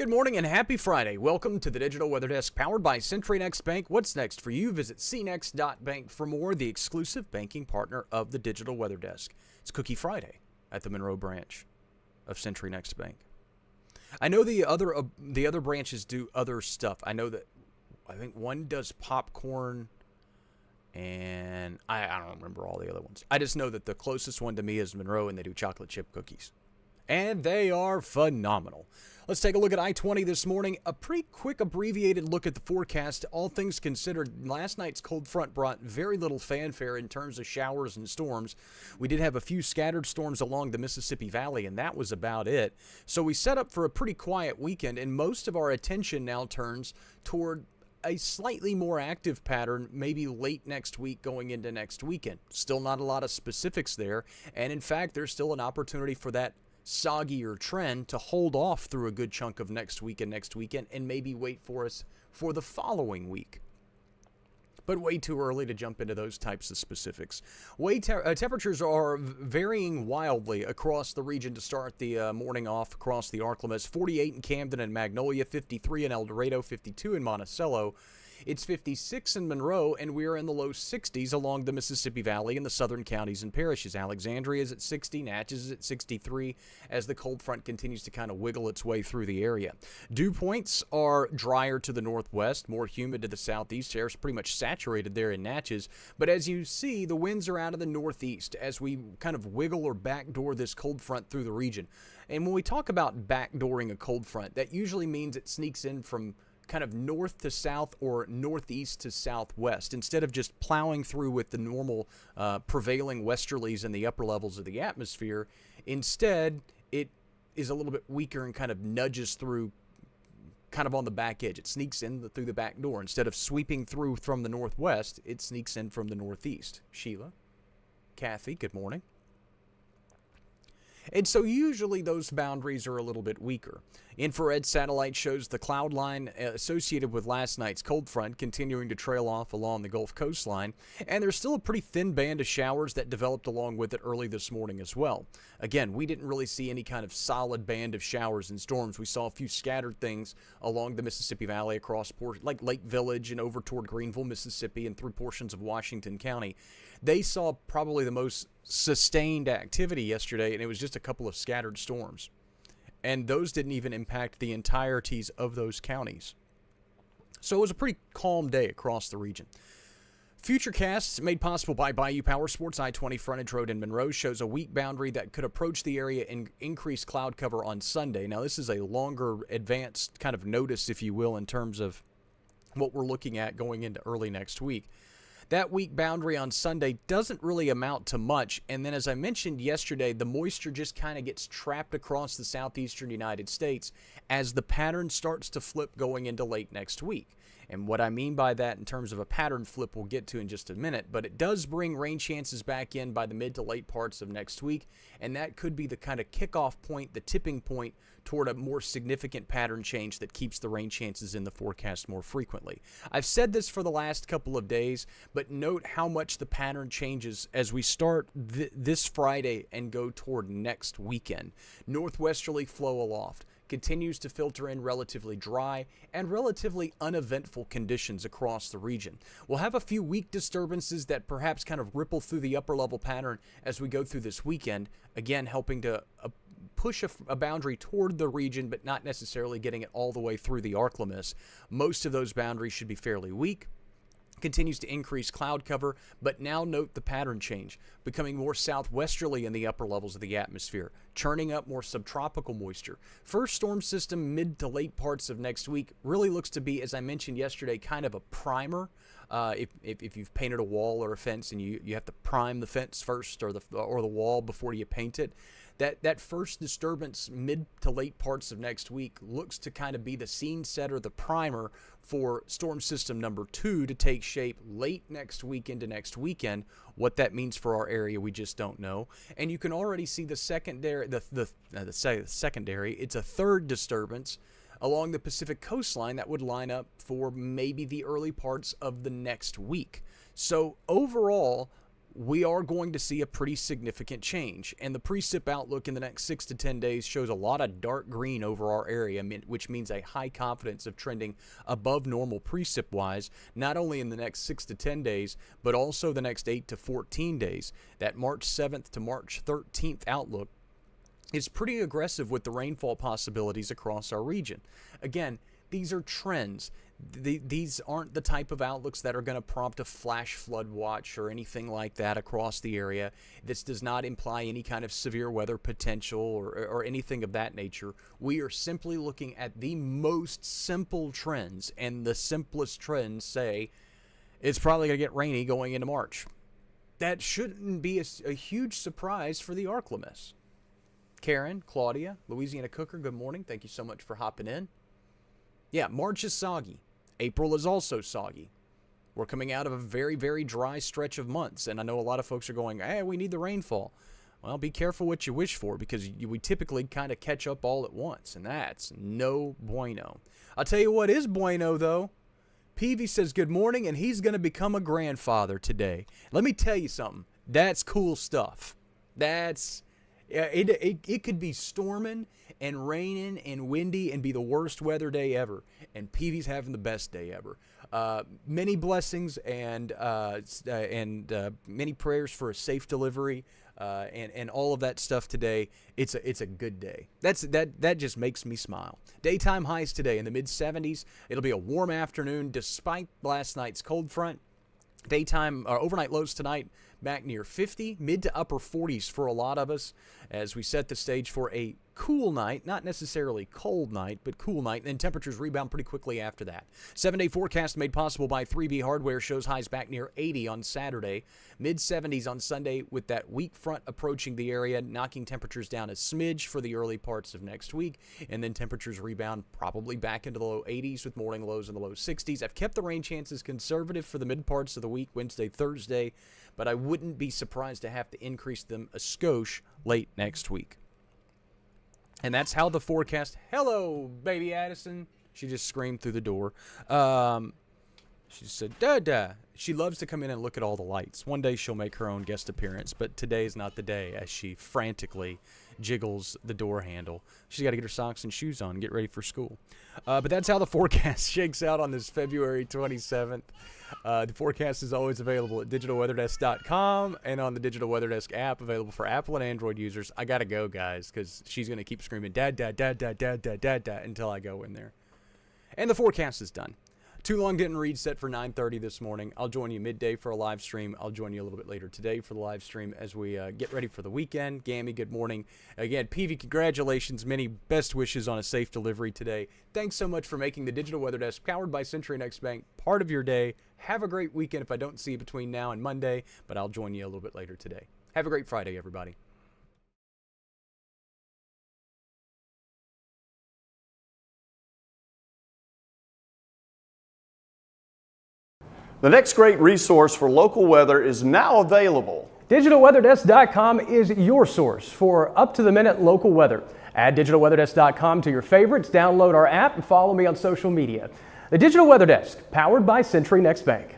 Good morning and happy Friday. Welcome to the Digital Weather Desk powered by CenturyNext Bank. What's next for you? Visit cnext.bank for more, the exclusive banking partner of the Digital Weather Desk. It's Cookie Friday at the Monroe branch of CenturyNext Bank. I know the other branches do other stuff. I think one does popcorn and I don't remember all the other ones. I just know that the closest one to me is Monroe, and they do chocolate chip cookies. And they are phenomenal. Let's take a look at I-20 this morning. A pretty quick abbreviated look at the forecast. All things considered, last night's cold front brought very little fanfare in terms of showers and storms. We did have a few scattered storms along the Mississippi Valley, and that was about it. So we set up for a pretty quiet weekend, and most of our attention now turns toward a slightly more active pattern, maybe late next week going into next weekend. Still not a lot of specifics there, and in fact, there's still an opportunity for that soggier trend to hold off through a good chunk of next week and next weekend, and maybe wait for us for the following week. But way too early to jump into those types of specifics. Temperatures are varying wildly across the region to start the morning off across the ArkLaMiss. 48 in Camden and Magnolia, 53 in El Dorado, 52 in Monticello. It's 56 in Monroe, and we are in the low 60s along the Mississippi Valley in the southern counties and parishes. Alexandria is at 60, Natchez is at 63, as the cold front continues to kind of wiggle its way through the area. Dew points are drier to the northwest, more humid to the southeast. Air's pretty much saturated there in Natchez, but as you see, the winds are out of the northeast as we kind of wiggle or backdoor this cold front through the region. And when we talk about backdooring a cold front, that usually means it sneaks in from kind of north to south or northeast to southwest, instead of just plowing through with the normal prevailing westerlies in the upper levels of the atmosphere. Instead, it is a little bit weaker and kind of nudges through kind of on the back edge. It sneaks in through the back door. Instead of sweeping through from the northwest, it sneaks in from the northeast. Sheila, Kathy, good morning. And so usually those boundaries are a little bit weaker. Infrared satellite shows the cloud line associated with last night's cold front continuing to trail off along the Gulf coastline, and there's still a pretty thin band of showers that developed along with it early this morning as well. Again, we didn't really see any kind of solid band of showers and storms. We saw a few scattered things along the Mississippi Valley across like Lake Village and over toward Greenville, Mississippi, and through portions of Washington County. They saw probably the most sustained activity yesterday, and it was just a couple of scattered storms. And those didn't even impact the entireties of those counties. So it was a pretty calm day across the region. Futurecasts made possible by Bayou Power Sports I-20 frontage road in Monroe shows a weak boundary that could approach the area and increase cloud cover on Sunday. Now, this is a longer advanced kind of notice, if you will, in terms of what we're looking at going into early next week. That weak boundary on Sunday doesn't really amount to much, and then as I mentioned yesterday, the moisture just kind of gets trapped across the southeastern United States as the pattern starts to flip going into late next week. And what I mean by that in terms of a pattern flip we'll get to in just a minute, but it does bring rain chances back in by the mid to late parts of next week, and that could be the kind of kickoff point, the tipping point toward a more significant pattern change that keeps the rain chances in the forecast more frequently. I've said this for the last couple of days, but note how much the pattern changes as we start this Friday and go toward next weekend. Northwesterly flow aloft continues to filter in relatively dry and relatively uneventful conditions across the region. We'll have a few weak disturbances that perhaps kind of ripple through the upper level pattern as we go through this weekend, again helping to push a boundary toward the region, but not necessarily getting it all the way through the ArkLaMiss. Most of those boundaries should be fairly weak. Continues to increase cloud cover, but now note the pattern change, becoming more southwesterly in the upper levels of the atmosphere, churning up more subtropical moisture. First storm system mid to late parts of next week really looks to be, as I mentioned yesterday, kind of a primer. If you've painted a wall or a fence and you have to prime the fence first or the wall before you paint it, that first disturbance mid to late parts of next week looks to kind of be the scene setter, the primer for storm system number 2 to take shape late next week into next weekend. What that means for our area, we just don't know. And you can already see the secondary, secondary. It's a third disturbance along the Pacific coastline that would line up for maybe the early parts of the next week. So overall, we are going to see a pretty significant change. And the precip outlook in the next 6 to 10 days shows a lot of dark green over our area, which means a high confidence of trending above normal precip-wise, not only in the next 6 to 10 days, but also the next 8 to 14 days. That March 7th to March 13th outlook is pretty aggressive with the rainfall possibilities across our region. Again, these are trends. These aren't the type of outlooks that are going to prompt a flash flood watch or anything like that across the area. This does not imply any kind of severe weather potential or anything of that nature. We are simply looking at the most simple trends, and the simplest trends say it's probably going to get rainy going into March. That shouldn't be a huge surprise for the ArkLaMiss. Karen, Claudia, Louisiana Cooker, good morning. Thank you so much for hopping in. Yeah, March is soggy. April is also soggy. We're coming out of a very, very dry stretch of months, and I know a lot of folks are going, hey, we need the rainfall. Well, be careful what you wish for, because we typically kind of catch up all at once, and that's no bueno. I'll tell you what is bueno, though. Peavy says good morning, and he's going to become a grandfather today. Let me tell you something. That's cool stuff. It could be storming and raining and windy and be the worst weather day ever, and Peavy's having the best day ever. Many blessings and many prayers for a safe delivery and all of that stuff today. It's a good day. That just makes me smile. Daytime highs today in the mid-70s. It'll be a warm afternoon despite last night's cold front. Daytime overnight lows tonight back near 50, mid to upper 40s for a lot of us as we set the stage for a cool night, not necessarily cold night, but cool night, and then temperatures rebound pretty quickly after that. 7-day forecast made possible by 3B Hardware shows highs back near 80 on Saturday, mid-70s on Sunday with that weak front approaching the area, knocking temperatures down a smidge for the early parts of next week, and then temperatures rebound probably back into the low 80s with morning lows in the low 60s. I've kept the rain chances conservative for the mid parts of the week, Wednesday, Thursday, but I wouldn't be surprised to have to increase them a skosh late next week. And that's how the forecast. Hello, baby Addison. She just screamed through the door. She said, da-da. She loves to come in and look at all the lights. One day she'll make her own guest appearance, but today is not the day as she frantically jiggles the door handle. She's got to get her socks and shoes on and get ready for school. But that's how the forecast shakes out on this February 27th. The forecast is always available at digitalweatherdesk.com and on the Digital Weather Desk app, available for Apple and Android users. I got to go, guys, because she's going to keep screaming, dad, dad, dad, dad, dad, dad, dad, dad, until I go in there. And the forecast is done. Too Long Didn't Read set for 9:30 this morning. I'll join you midday for a live stream. I'll join you a little bit later today for the live stream as we get ready for the weekend. Gammy, good morning. Again, Peavy, congratulations. Many best wishes on a safe delivery today. Thanks so much for making the Digital Weather Desk, powered by Century Next Bank, part of your day. Have a great weekend if I don't see you between now and Monday, but I'll join you a little bit later today. Have a great Friday, everybody. The next great resource for local weather is now available. DigitalWeatherDesk.com is your source for up-to-the-minute local weather. Add DigitalWeatherDesk.com to your favorites, download our app, and follow me on social media. The Digital Weather Desk, powered by Century Next Bank.